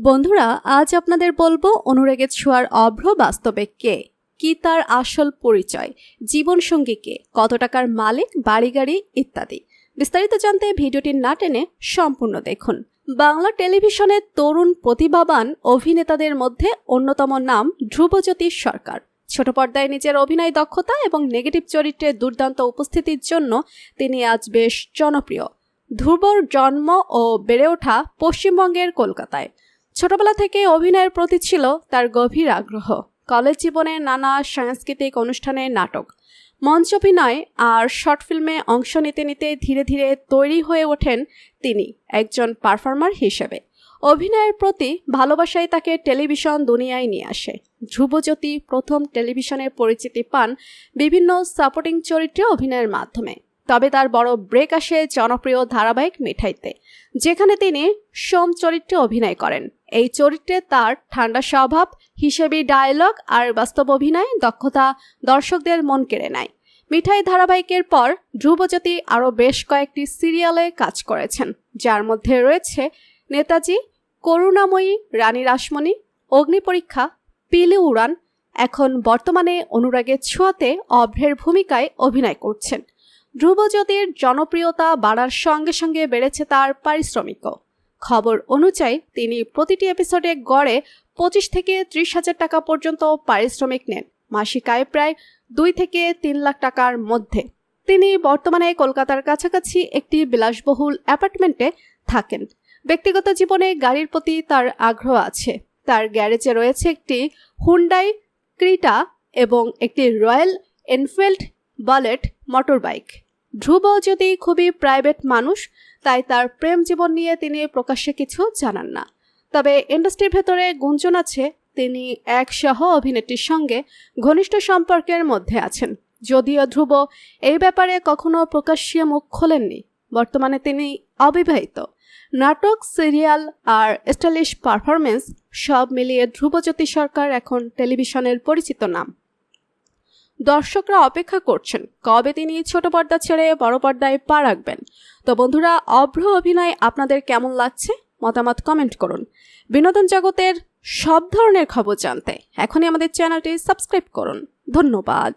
বন্ধুরা, আজ আপনাদের বলবো অনুরাগের ছোঁয়ার অভ্র বাস্তবে কে, কি তার আসল পরিচয়, জীবনসঙ্গী কে, কত টাকার মালিক, বাড়ি গাড়ি ইত্যাদি। বিস্তারিত জানতে ভিডিওটি না টেনে সম্পূর্ণ দেখুন। বাংলা টেলিভিশনের তরুণ প্রতিভাবান অভিনেতাদের মধ্যে অন্যতম নাম ধ্রুবজ্যোতি সরকার। ছোট পর্দায় নিজের অভিনয় দক্ষতা এবং নেগেটিভ চরিত্রে দুর্দান্ত উপস্থিতির জন্য তিনি আজ বেশ জনপ্রিয়। ধ্রুবর জন্ম ও বেড়ে ওঠা পশ্চিমবঙ্গের কলকাতায়। ছোটবেলা থেকে অভিনয়ের প্রতি ছিল তার গভীর আগ্রহ। কলেজ জীবনে নানা সাংস্কৃতিক অনুষ্ঠানে নাটক, মঞ্চ অভিনয় আর শর্ট ফিল্মে অংশ নিতে নিতে ধীরে ধীরে তৈরি হয়ে ওঠেন তিনি একজন পারফর্মার হিসেবে। অভিনয়ের প্রতি ভালোবাসায় তাকে টেলিভিশন দুনিয়ায় নিয়ে আসে। ধ্রুবজ্যোতি প্রথম টেলিভিশনে পরিচিতি পান বিভিন্ন সাপোর্টিং চরিত্রে অভিনয়ের মাধ্যমে। তবে তার বড় ব্রেক আসে জনপ্রিয় ধারাবাহিক মিঠাইতে, যেখানে তিনি সোম চরিত্রে অভিনয় করেন। এই চরিত্রে তার ঠান্ডা স্বভাব, হিসেবি ডায়লগ আর বাস্তব অভিনয় দক্ষতা দর্শকদের মন কেড়ে নেয়। মিঠাই ধারাবাহিকের পর ধ্রুবজ্যোতি আরও বেশ কয়েকটি সিরিয়ালে কাজ করেছেন, যার মধ্যে রয়েছে নেতাজি, করুণাময়ী, রানী রাসমণি, অগ্নিপরীক্ষা, পিলি উড়ান। এখন বর্তমানে অনুরাগের ছোঁয়াতে অভ্রের ভূমিকায় অভিনয় করছেন। ধ্রুবজ্যোতির জনপ্রিয়তা বাড়ার সঙ্গে সঙ্গে বেড়েছে তার পারিশ্রমিকও। খবর অনুযায়ী তিনি প্রতিটি এপিসোডে গড়ে 25 থেকে 30 হাজার টাকা পর্যন্ত পারিশ্রমিক নেন, মাসিক আয় প্রায় 2 থেকে 3 লাখ টাকার মধ্যে। তিনি বর্তমানে কলকাতার কাছাকাছি একটি বিলাসবহুল অ্যাপার্টমেন্টে থাকেন। ব্যক্তিগত জীবনে গাড়ির প্রতি তার আগ্রহ আছে। তার গ্যারেজে রয়েছে একটি হুন্ডাই ক্রিটা এবং একটি royal Enfield bullet motor bike. Dhrubajyoti খুবই প্রাইভেট মানুষ, তাই তার প্রেম জীবন নিয়ে তিনি প্রকাশ্যে কিছু জানান না। তবে ইন্ডাস্ট্রির ভেতরে গুঞ্জন আছে তিনি এক সহ অভিনেত্রীর সঙ্গে ঘনিষ্ঠ সম্পর্কের মধ্যে আছেন, যদিও ধ্রুব এই ব্যাপারে কখনো প্রকাশ্যে মুখ খোলেননি। বর্তমানে তিনি অবিবাহিত। নাটক, সিরিয়াল আর স্টাইলিশ পারফরমেন্স সব মিলিয়ে ধ্রুবজ্যোতি সরকার এখন টেলিভিশনের পরিচিত নাম। দর্শকরা অপেক্ষা করছেন কবে তিনি ছোট পর্দা ছেড়ে বড় পর্দায় পা রাখবেন। তো বন্ধুরা, অভ্র অভিনয় আপনাদের কেমন লাগছে মতামত কমেন্ট করুন। বিনোদন জগতের সব ধরনের খবর জানতে এখনই আমাদের চ্যানেলটি সাবস্ক্রাইব করুন। ধন্যবাদ।